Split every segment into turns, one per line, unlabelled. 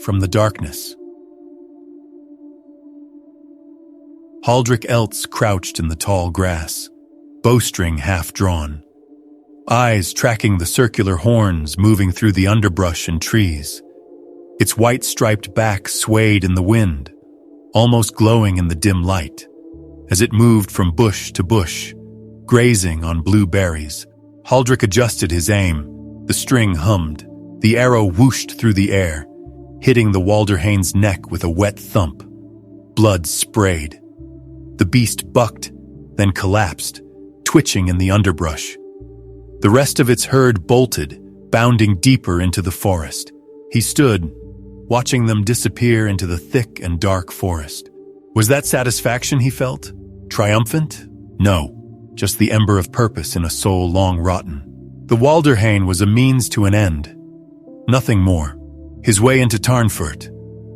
from the darkness. Haldric Eltz crouched in the tall grass, bowstring half drawn, eyes tracking the circular horns moving through the underbrush and trees. Its white-striped back swayed in the wind, almost glowing in the dim light, as it moved from bush to bush, grazing on blue berries. Haldric adjusted his aim. The string hummed. The arrow whooshed through the air, hitting the Stämmen's neck with a wet thump. Blood sprayed. The beast bucked, then collapsed, twitching in the underbrush. The rest of its herd bolted, bounding deeper into the forest. He stood, watching them disappear into the thick and dark forest. Was that satisfaction he felt? Triumphant? No, just the ember of purpose in a soul long rotten. The Stämmen was a means to an end. Nothing more. His way into Tarnfurt,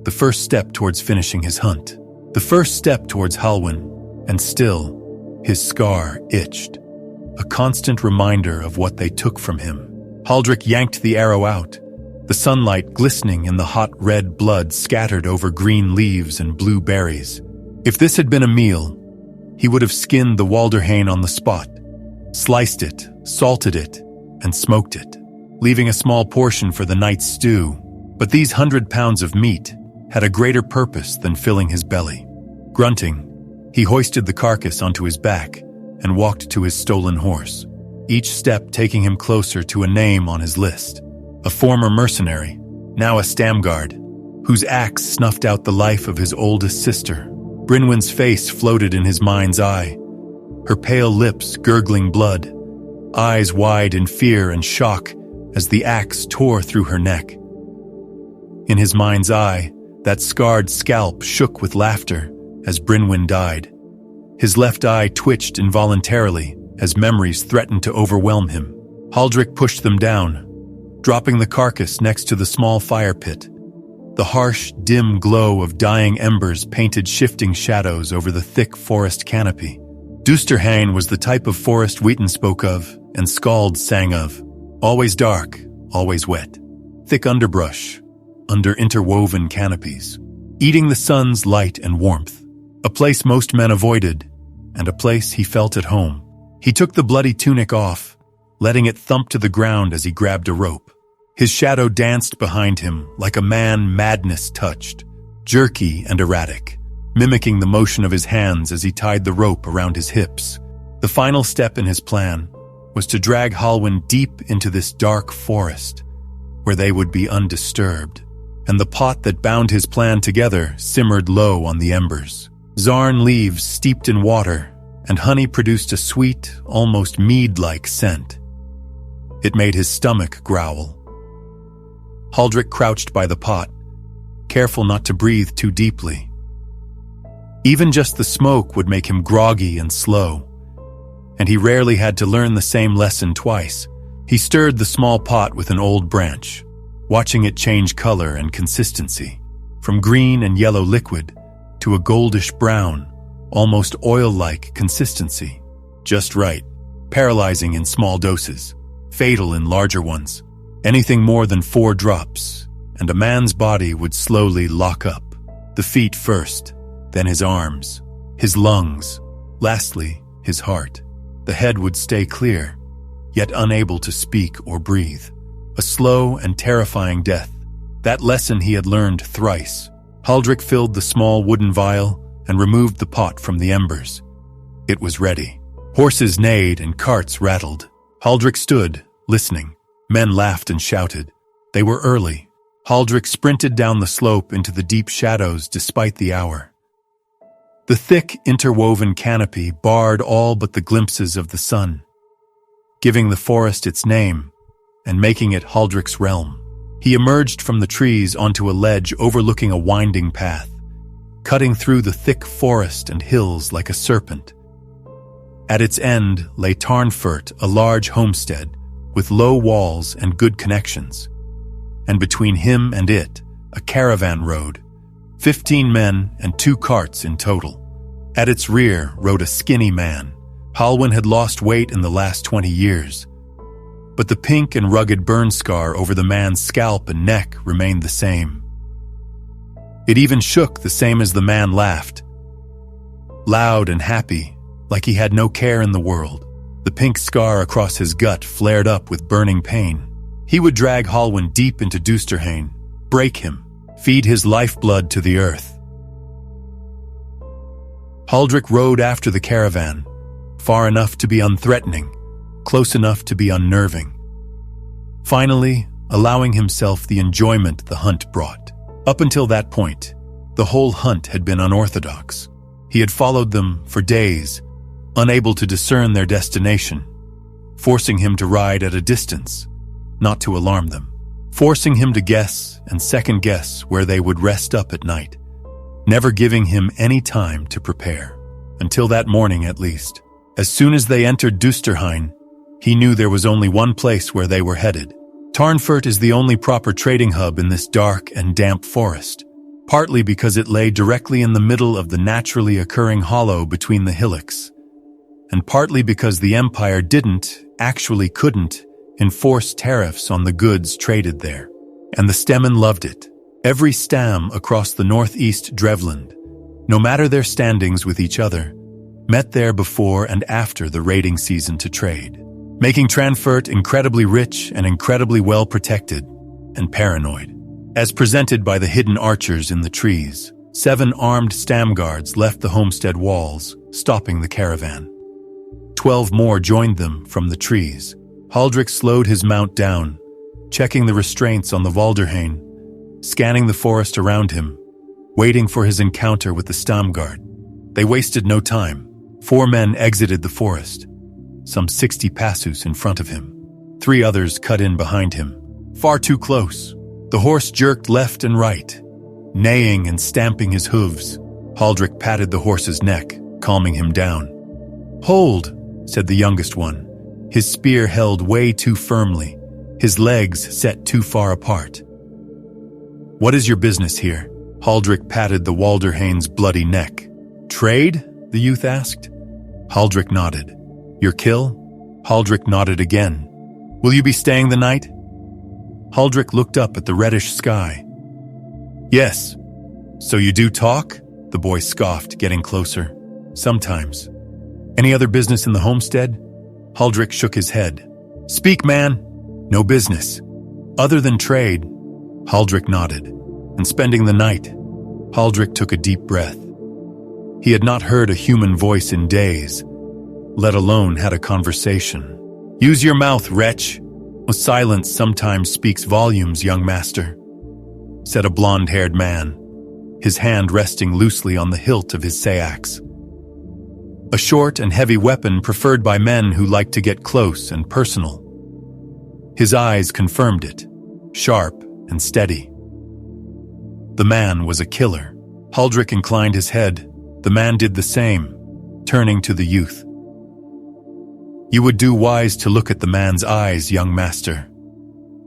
the first step towards finishing his hunt. The first step towards Halwyn, and still, his scar itched. A constant reminder of what they took from him. Haldric yanked the arrow out, the sunlight glistening in the hot red blood scattered over green leaves and blue berries. If this had been a meal, he would have skinned the Stämmen on the spot, sliced it, salted it, and smoked it, leaving a small portion for the night's stew. But these 100 pounds of meat had a greater purpose than filling his belly. Grunting, he hoisted the carcass onto his back and walked to his stolen horse, each step taking him closer to a name on his list. A former mercenary, now a stamguard, whose axe snuffed out the life of his oldest sister. Brynwyn's face floated in his mind's eye, her pale lips gurgling blood, eyes wide in fear and shock as the axe tore through her neck. In his mind's eye, that scarred scalp shook with laughter as Brynwyn died. His left eye twitched involuntarily as memories threatened to overwhelm him. Haldric pushed them down, dropping the carcass next to the small fire pit. The harsh, dim glow of dying embers painted shifting shadows over the thick forest canopy. Düsterhain was the type of forest Wheaton spoke of and Scald sang of. Always dark, always wet. Thick underbrush, under interwoven canopies, eating the sun's light and warmth. A place most men avoided, and a place he felt at home. He took the bloody tunic off, letting it thump to the ground as he grabbed a rope. His shadow danced behind him like a man madness touched, jerky and erratic, mimicking the motion of his hands as he tied the rope around his hips. The final step in his plan was to drag Halwyn deep into this dark forest, where they would be undisturbed, and the pot that bound his plan together simmered low on the embers. Zarn leaves steeped in water, and honey produced a sweet, almost mead-like scent. It made his stomach growl. Haldric crouched by the pot, careful not to breathe too deeply. Even just the smoke would make him groggy and slow, and he rarely had to learn the same lesson twice. He stirred the small pot with an old branch, watching it change color and consistency, from green and yellow liquid to a goldish brown, almost oil-like consistency. Just right, paralyzing in small doses, fatal in larger ones. Anything more than 4 drops, and a man's body would slowly lock up. The feet first, then his arms, his lungs, lastly, his heart. The head would stay clear, yet unable to speak or breathe. A slow and terrifying death. That lesson he had learned thrice. Haldric filled the small wooden vial and removed the pot from the embers. It was ready. Horses neighed and carts rattled. Haldric stood, listening. Men laughed and shouted. They were early. Haldric sprinted down the slope into the deep shadows despite the hour. The thick, interwoven canopy barred all but the glimpses of the sun, giving the forest its name and making it Haldric's realm. He emerged from the trees onto a ledge overlooking a winding path, cutting through the thick forest and hills like a serpent. At its end lay Tarnfurt, a large homestead, with low walls and good connections, and between him and it, a caravan road, 15 men and 2 carts in total. At its rear rode a skinny man. Halwyn had lost weight in the last 20 years, but the pink and rugged burn scar over the man's scalp and neck remained the same. It even shook the same as the man laughed. Loud and happy, like he had no care in the world. The pink scar across his gut flared up with burning pain. He would drag Halwyn deep into Düsterhain, break him, feed his lifeblood to the earth. Haldric rode after the caravan, far enough to be unthreatening, close enough to be unnerving. Finally, allowing himself the enjoyment the hunt brought. Up until that point, the whole hunt had been unorthodox. He had followed them for days, unable to discern their destination, forcing him to ride at a distance, not to alarm them, forcing him to guess and second-guess where they would rest up at night, never giving him any time to prepare. Until that morning, at least. As soon as they entered Düsterhain, he knew there was only one place where they were headed. Tarnfurt is the only proper trading hub in this dark and damp forest, partly because it lay directly in the middle of the naturally occurring hollow between the hillocks, and partly because the Empire couldn't, enforce tariffs on the goods traded there. And the Stämmen loved it. Every Stamm across the northeast Drevland, no matter their standings with each other, met there before and after the raiding season to trade, making Tarnfurt incredibly rich and incredibly well protected and paranoid. As presented by the hidden archers in the trees, 7 armed Stamm guards left the homestead walls, stopping the caravan. 12 more joined them from the trees. Haldric slowed his mount down, checking the restraints on the Haldric, scanning the forest around him, waiting for his encounter with the Stammguard. They wasted no time. 4 men exited the forest, some 60 passus in front of him. 3 others cut in behind him, far too close. The horse jerked left and right, neighing and stamping his hooves. Haldric patted the horse's neck, calming him down. "Hold," said the youngest one, his spear held way too firmly, his legs set too far apart. "What is your business here?" Haldric patted the Haldric's bloody neck. "Trade?" the youth asked. Haldric nodded. "Your kill?" Haldric nodded again. "Will you be staying the night?" Haldric looked up at the reddish sky. "Yes." "So you do talk?" the boy scoffed, getting closer. "Sometimes." "Any other business in the homestead?" Haldric shook his head. "Speak, man." "No business. Other than trade." Haldric nodded. "And spending the night?" Haldric took a deep breath. He had not heard a human voice in days, let alone had a conversation. "Use your mouth, wretch. Silence sometimes speaks volumes, young master," said a blonde-haired man, his hand resting loosely on the hilt of his seax. A short and heavy weapon preferred by men who like to get close and personal. His eyes confirmed it, sharp and steady. The man was a killer. Haldric inclined his head. The man did the same, turning to the youth. "You would do wise to look at the man's eyes, young master.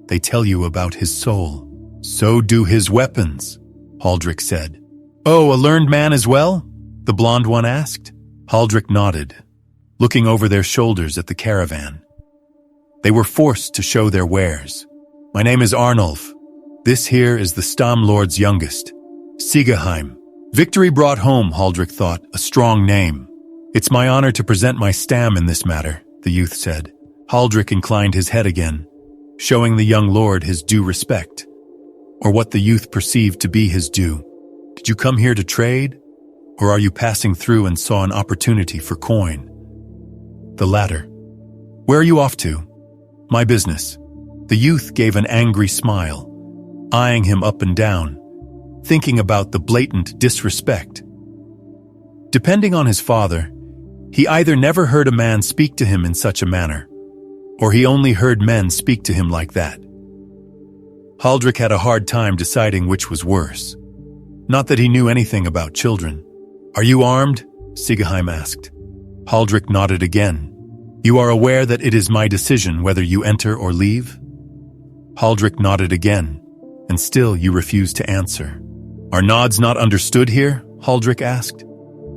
They tell you about his soul. So do his weapons," Haldric said. "Oh, a learned man as well?" the blonde one asked. Haldric nodded, looking over their shoulders at the caravan. They were forced to show their wares. "My name is Arnulf. This here is the Stammlord's youngest, Siegheim." Victory brought home, Haldric thought, a strong name. "It's my honor to present my Stamm in this matter," the youth said. Haldric inclined his head again, showing the young lord his due respect, or what the youth perceived to be his due. "Did you come here to trade, or are you passing through and saw an opportunity for coin?" "The latter." "Where are you off to?" "My business." The youth gave an angry smile, eyeing him up and down, thinking about the blatant disrespect. Depending on his father, he either never heard a man speak to him in such a manner, or he only heard men speak to him like that. Haldric had a hard time deciding which was worse. Not that he knew anything about children. "Are you armed?" Siegheim asked. Haldric nodded again. "You are aware that it is my decision whether you enter or leave?" Haldric nodded again, and still you refuse to answer. "Are nods not understood here?" Haldric asked.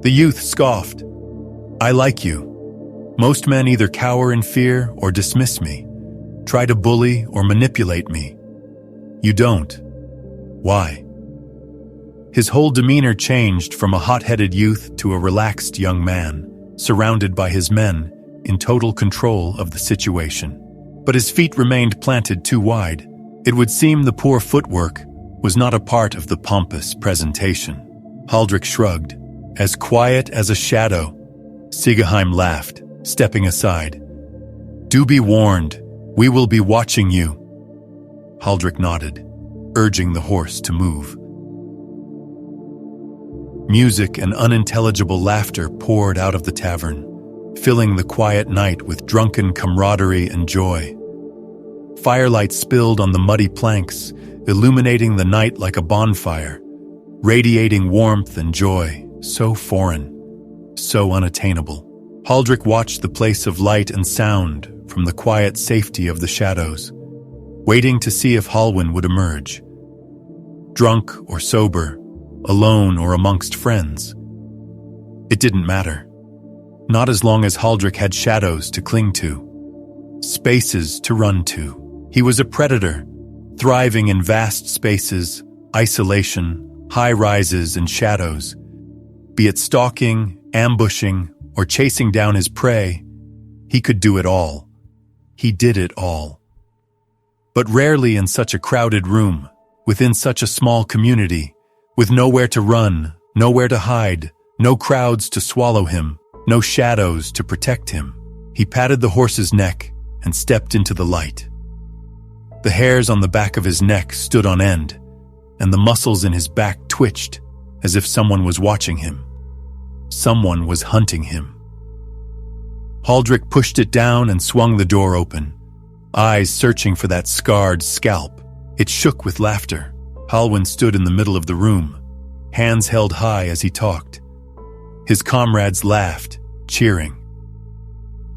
The youth scoffed. "I like you. Most men either cower in fear or dismiss me, try to bully or manipulate me. You don't. Why?" His whole demeanor changed from a hot-headed youth to a relaxed young man, surrounded by his men, in total control of the situation. But his feet remained planted too wide. It would seem the poor footwork was not a part of the pompous presentation. Haldric shrugged. As quiet as a shadow. Siegheim laughed, stepping aside. Do be warned, we will be watching you. Haldric nodded, urging the horse to move. Music and unintelligible laughter poured out of the tavern, filling the quiet night with drunken camaraderie and joy. Firelight spilled on the muddy planks, illuminating the night like a bonfire, radiating warmth and joy, so foreign, so unattainable. Haldric watched the place of light and sound from the quiet safety of the shadows, waiting to see if Halwyn would emerge. Drunk or sober, alone or amongst friends. It didn't matter. Not as long as Haldric had shadows to cling to, spaces to run to. He was a predator, thriving in vast spaces, isolation, high rises and shadows. Be it stalking, ambushing, or chasing down his prey, he could do it all. He did it all. But rarely in such a crowded room, within such a small community, with nowhere to run, nowhere to hide, no crowds to swallow him, no shadows to protect him. He patted the horse's neck and stepped into the light. The hairs on the back of his neck stood on end, and the muscles in his back twitched as if someone was watching him. Someone was hunting him. Haldric pushed it down and swung the door open, eyes searching for that scarred scalp. It shook with laughter. Halwyn stood in the middle of the room, hands held high as he talked. His comrades laughed, cheering.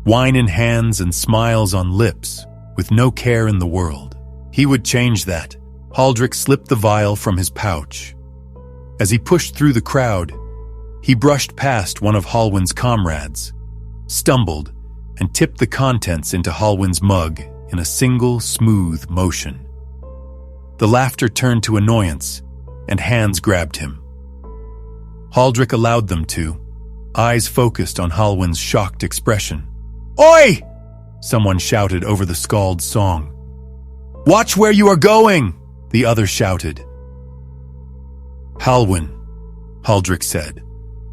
Wine in hands and smiles on lips, with no care in the world. He would change that. Haldric slipped the vial from his pouch. As he pushed through the crowd, he brushed past one of Halwyn's comrades, stumbled, and tipped the contents into Halwyn's mug in a single, smooth motion. The laughter turned to annoyance, and hands grabbed him. Haldric allowed them to, eyes focused on Halwyn's shocked expression. "Oi!" someone shouted over the scald's song. "Watch where you are going!" the other shouted. "Halwyn," Haldric said,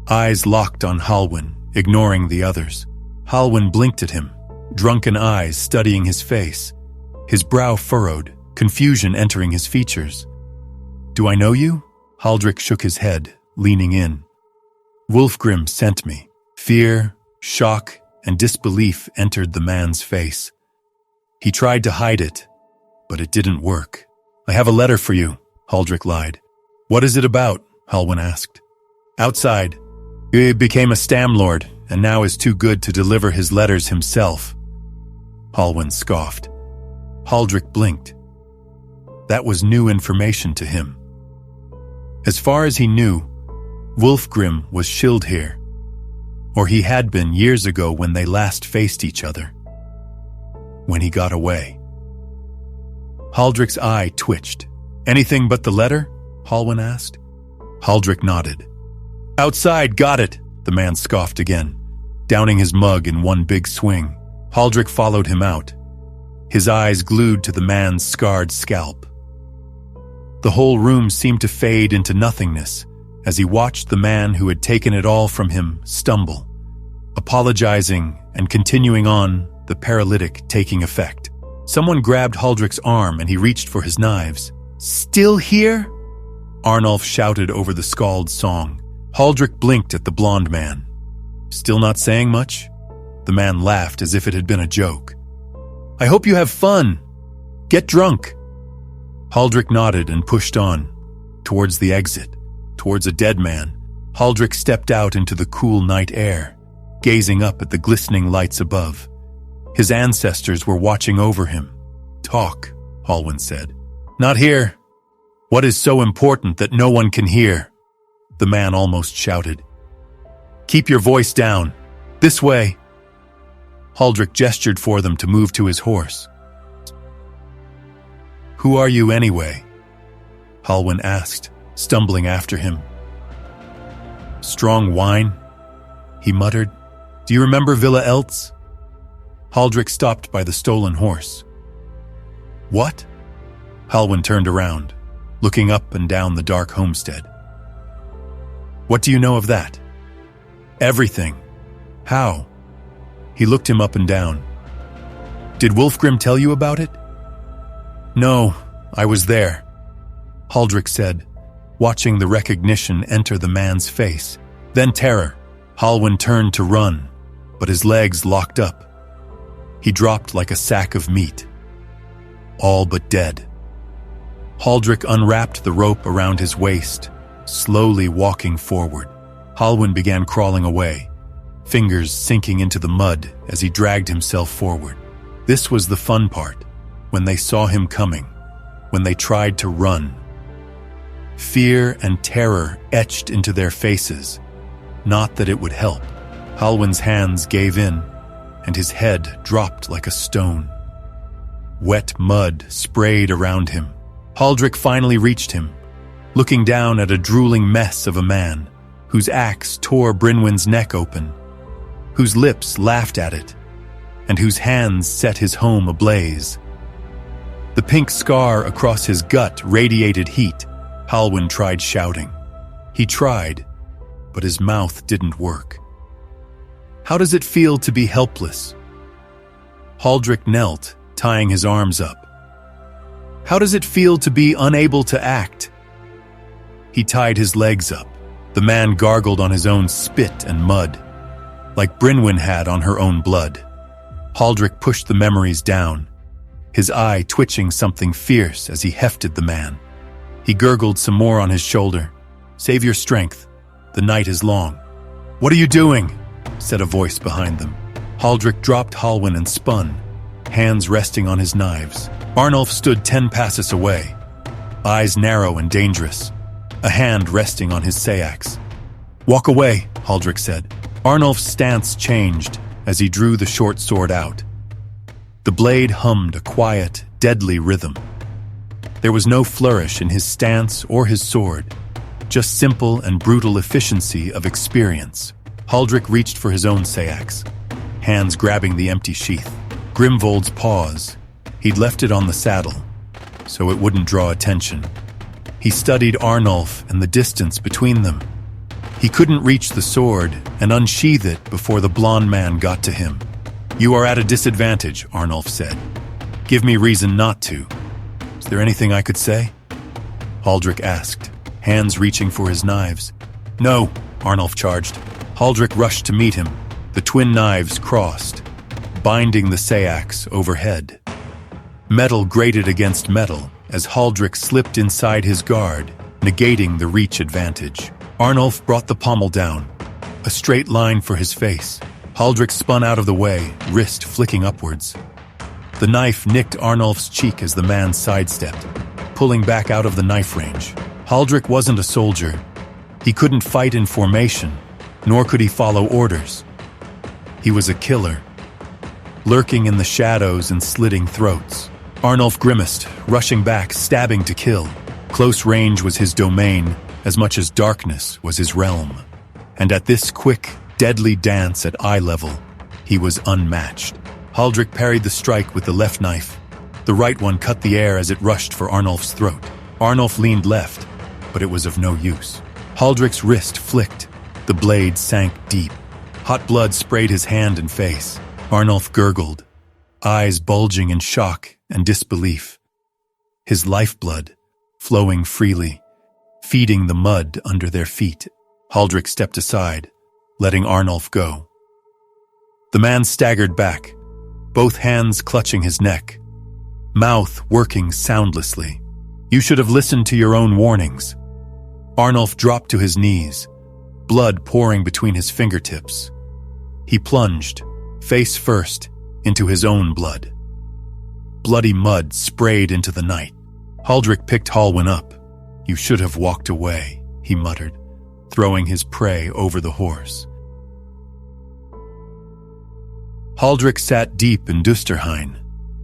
eyes locked on Halwyn, ignoring the others. Halwyn blinked at him, drunken eyes studying his face, his brow furrowed, confusion entering his features. "Do I know you?" Haldric shook his head, leaning in. "Wulfgrim sent me." Fear, shock, and disbelief entered the man's face. He tried to hide it, but it didn't work. "I have a letter for you," Haldric lied. "What is it about?" Halwyn asked. "Outside. He became a Stamlord, and now is too good to deliver his letters himself." Halwyn scoffed. Haldric blinked. That was new information to him. As far as he knew, Wulfgrim was shilled here, or he had been years ago when they last faced each other. When he got away. Haldric's eye twitched. "Anything but the letter?" Halwyn asked. Haldric nodded. "Outside, got it," the man scoffed again, downing his mug in one big swing. Haldric followed him out, his eyes glued to the man's scarred scalp. The whole room seemed to fade into nothingness as he watched the man who had taken it all from him stumble, apologizing and continuing on, the paralytic taking effect. Someone grabbed Haldric's arm and he reached for his knives. "Still here?" Arnulf shouted over the scald's song. Haldric blinked at the blond man. "Still not saying much?" The man laughed as if it had been a joke. "I hope you have fun. Get drunk." Haldric nodded and pushed on, towards the exit, towards a dead man. Haldric stepped out into the cool night air, gazing up at the glistening lights above. His ancestors were watching over him. "Talk," Halwyn said. "Not here. What is so important that no one can hear?" The man almost shouted. "Keep your voice down. This way." Haldric gestured for them to move to his horse. "Who are you anyway?" Halwyn asked, stumbling after him. "Strong wine?" he muttered. "Do you remember Villa Eltz?" Haldric stopped by the stolen horse. "What?" Halwyn turned around, looking up and down the dark homestead. "What do you know of that?" "Everything." "How?" He looked him up and down. "Did Wulfgrim tell you about it?" "No, I was there," Haldric said, watching the recognition enter the man's face. Then terror. Halwyn turned to run, but his legs locked up. He dropped like a sack of meat, all but dead. Haldric unwrapped the rope around his waist, slowly walking forward. Halwyn began crawling away, fingers sinking into the mud as he dragged himself forward. This was the fun part, when they saw him coming, when they tried to run. Fear and terror etched into their faces. Not that it would help. Halwyn's hands gave in, and his head dropped like a stone. Wet mud sprayed around him. Haldric finally reached him, looking down at a drooling mess of a man, whose axe tore Brynwyn's neck open, whose lips laughed at it, and whose hands set his home ablaze. The pink scar across his gut radiated heat. Halwyn tried shouting. He tried, but his mouth didn't work. "How does it feel to be helpless?" Haldric knelt, tying his arms up. "How does it feel to be unable to act?" He tied his legs up. The man gargled on his own spit and mud, like Brynwyn had on her own blood. Haldric pushed the memories down, his eye twitching something fierce as he hefted the man. He gurgled some more on his shoulder. "Save your strength. The night is long." "What are you doing?" said a voice behind them. Haldric dropped Halwyn and spun, hands resting on his knives. Arnulf stood 10 paces away, eyes narrow and dangerous, a hand resting on his sayax. "Walk away," Haldric said. Arnulf's stance changed as he drew the short sword out. The blade hummed a quiet, deadly rhythm. There was no flourish in his stance or his sword, just simple and brutal efficiency of experience. Haldric reached for his own sayax, hands grabbing the empty sheath. Grimvold's pause. He'd left it on the saddle, so it wouldn't draw attention. He studied Arnulf and the distance between them. He couldn't reach the sword and unsheath it before the blond man got to him. "You are at a disadvantage," Arnulf said. "Give me reason not to." "Is there anything I could say?" Haldric asked, hands reaching for his knives. "No," Arnulf charged. Haldric rushed to meet him. The twin knives crossed, binding the sayax overhead. Metal grated against metal as Haldric slipped inside his guard, negating the reach advantage. Arnulf brought the pommel down, a straight line for his face. Haldric spun out of the way, wrist flicking upwards. The knife nicked Arnulf's cheek as the man sidestepped, pulling back out of the knife range. Haldric wasn't a soldier. He couldn't fight in formation, nor could he follow orders. He was a killer, lurking in the shadows and slitting throats. Arnulf grimaced, rushing back, stabbing to kill. Close range was his domain, as much as darkness was his realm. And at this quick, deadly dance at eye level, he was unmatched. Haldric parried the strike with the left knife. The right one cut the air as it rushed for Arnulf's throat. Arnulf leaned left, but it was of no use. Haldric's wrist flicked. The blade sank deep. Hot blood sprayed his hand and face. Arnulf gurgled, eyes bulging in shock and disbelief. His lifeblood flowing freely, feeding the mud under their feet. Haldric stepped aside, letting Arnulf go. The man staggered back, both hands clutching his neck, mouth working soundlessly. "You should have listened to your own warnings." Arnulf dropped to his knees, blood pouring between his fingertips. He plunged, face first, into his own blood. Bloody mud sprayed into the night. Haldric picked Halwyn up. "You should have walked away," he muttered, throwing his prey over the horse. Haldric sat deep in Düsterhain,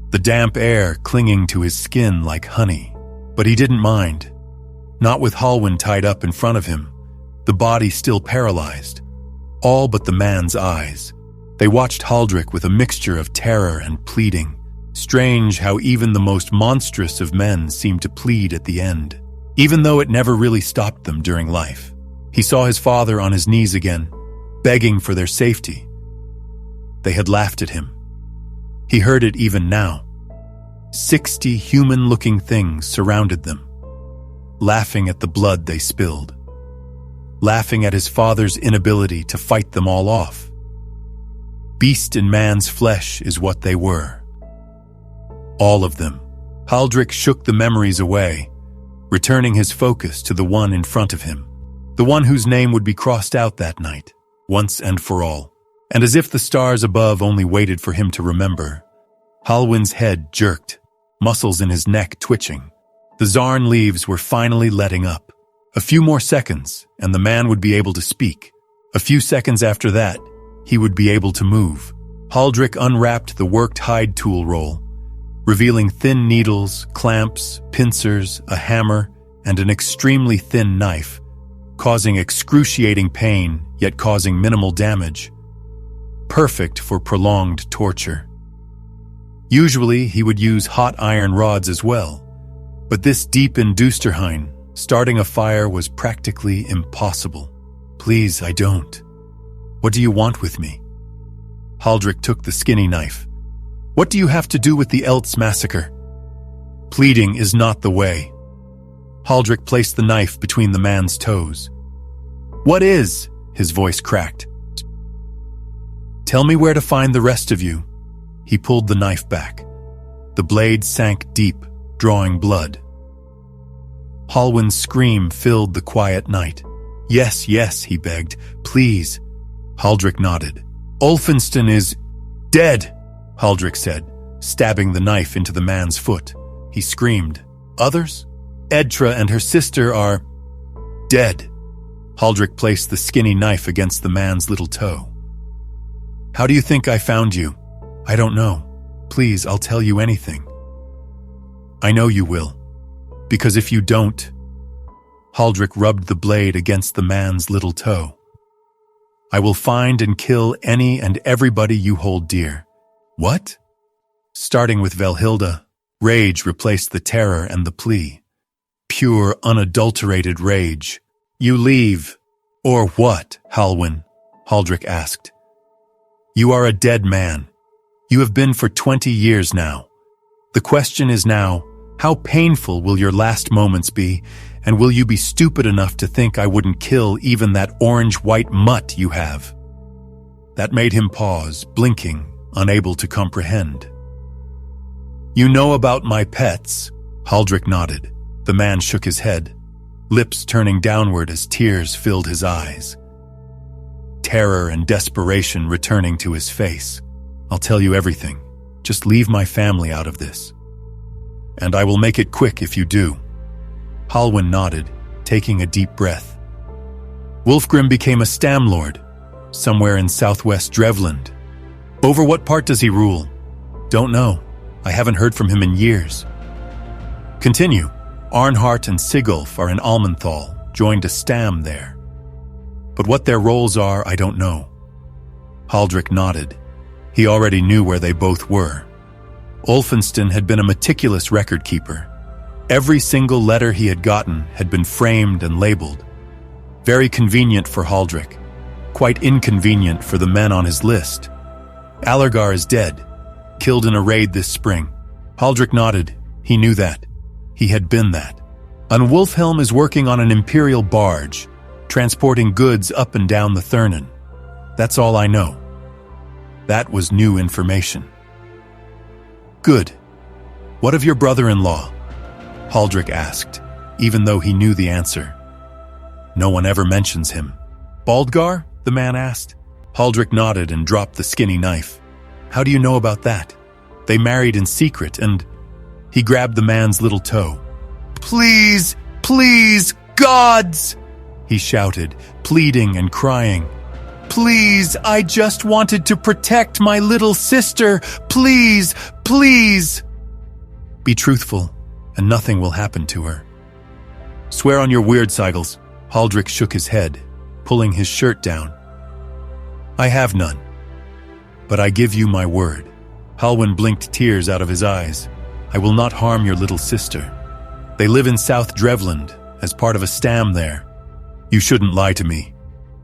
the damp air clinging to his skin like honey. But he didn't mind. not with Hallwyn tied up in front of him, the body still paralyzed, all but the man's eyes. They watched Haldric with a mixture of terror and pleading. Strange how even the most monstrous of men seemed to plead at the end, even though it never really stopped them during life. He saw his father on his knees again, begging for their safety. They had laughed at him. He heard it even now. 60 human-looking things surrounded them, laughing at the blood they spilled, laughing at his father's inability to fight them all off. Beast in man's flesh is what they were. All of them. Haldric shook the memories away, returning his focus to the one in front of him, the one whose name would be crossed out that night, once and for all. And as if the stars above only waited for him to remember, Hallwyn's head jerked, muscles in his neck twitching. The Zarn leaves were finally letting up. A few more seconds, and the man would be able to speak. A few seconds after that, he would be able to move. Haldric unwrapped the worked hide tool roll, revealing thin needles, clamps, pincers, a hammer, and an extremely thin knife, causing excruciating pain, yet causing minimal damage. Perfect for prolonged torture. Usually, he would use hot iron rods as well, but this deep in Düsterhain, starting a fire was practically impossible. Please, I don't. What do you want with me? Haldric took the skinny knife. What do you have to do with the Eltz massacre? Pleading is not the way. Haldric placed the knife between the man's toes. What is? His voice cracked. Tell me where to find the rest of you. He pulled the knife back. The blade sank deep, drawing blood. Hallwyn's scream filled the quiet night. Yes, yes, he begged. Please. Haldric nodded. Ulfinston is dead, Haldric said, stabbing the knife into the man's foot. He screamed. Others? Edtra and her sister are dead. Haldric placed the skinny knife against the man's little toe. How do you think I found you? I don't know. Please, I'll tell you anything. I know you will. Because if you don't... Haldric rubbed the blade against the man's little toe. I will find and kill any and everybody you hold dear. What? Starting with Velhilda, rage replaced the terror and the plea. Pure, unadulterated rage. You leave. Or what, Hallwyn? Haldric asked. You are a dead man. You have been for 20 years now. The question is now, how painful will your last moments be, and will you be stupid enough to think I wouldn't kill even that orange-white mutt you have? That made him pause, blinking, unable to comprehend. You know about my pets? Haldric nodded. The man shook his head, lips turning downward as tears filled his eyes. Terror and desperation returning to his face. I'll tell you everything. Just leave my family out of this. And I will make it quick if you do. Hallwyn nodded, taking a deep breath. Wulfgrim became a Stamlord, somewhere in southwest Drevland. Over what part does he rule? Don't know. I haven't heard from him in years. Continue. Arnhart and Sigulf are in Almenthal, joined a Stamm there. But what their roles are, I don't know. Haldric nodded. He already knew where they both were. Ulfinston had been a meticulous record keeper. Every single letter he had gotten had been framed and labeled. Very convenient for Haldric. Quite inconvenient for the men on his list. Allergar is dead, killed in a raid this spring. Haldric nodded. He knew that. He had been that. And Wulfhelm is working on an imperial barge, transporting goods up and down the Thurnen. That's all I know. That was new information. Good. What of your brother-in-law? Haldric asked, even though he knew the answer. No one ever mentions him. Baldgar? The man asked. Haldric nodded and dropped the skinny knife. How do you know about that? They married in secret and... He grabbed the man's little toe. Please, please, gods! He shouted, pleading and crying. Please, I just wanted to protect my little sister. Please, please. Be truthful, and nothing will happen to her. Swear on your weird sigils. Haldric shook his head, pulling his shirt down. I have none. But I give you my word. Halwyn blinked tears out of his eyes. I will not harm your little sister. They live in South Drevland, as part of a Stämm there. You shouldn't lie to me,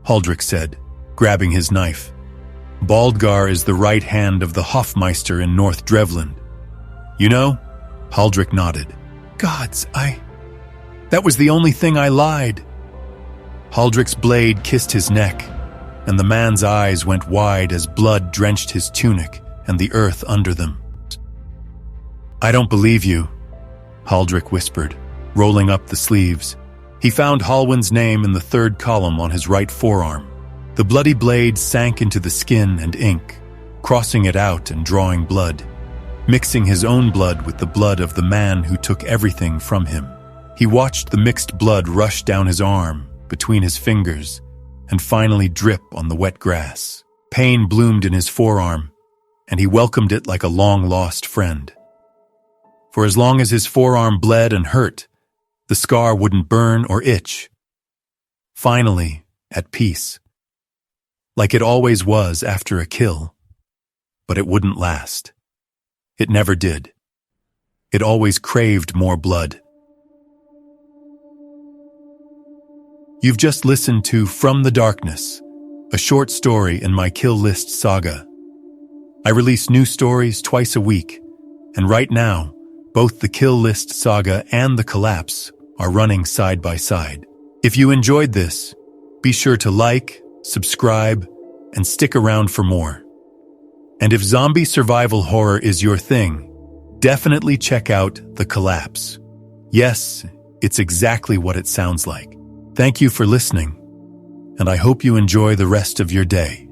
Haldric said, grabbing his knife. Baldgar is the right hand of the Hofmeister in North Drevland. You know? Haldric nodded. Gods, That was the only thing I lied. Haldric's blade kissed his neck, and the man's eyes went wide as blood drenched his tunic and the earth under them. I don't believe you, Haldric whispered, rolling up the sleeves. He found Halwyn's name in the third column on his right forearm. The bloody blade sank into the skin and ink, crossing it out and drawing blood, mixing his own blood with the blood of the man who took everything from him. He watched the mixed blood rush down his arm, between his fingers, and finally drip on the wet grass. Pain bloomed in his forearm, and he welcomed it like a long-lost friend. For as long as his forearm bled and hurt, the scar wouldn't burn or itch. Finally, at peace. Like it always was after a kill. But it wouldn't last. It never did. It always craved more blood. You've just listened to From the Darkness, a short story in my Kill List saga. I release new stories twice a week, and right now, both the Kill List saga and the Collapse are running side by side. If you enjoyed this, be sure to like, subscribe, and stick around for more. And if zombie survival horror is your thing, definitely check out The Collapse. Yes, it's exactly what it sounds like. Thank you for listening, and I hope you enjoy the rest of your day.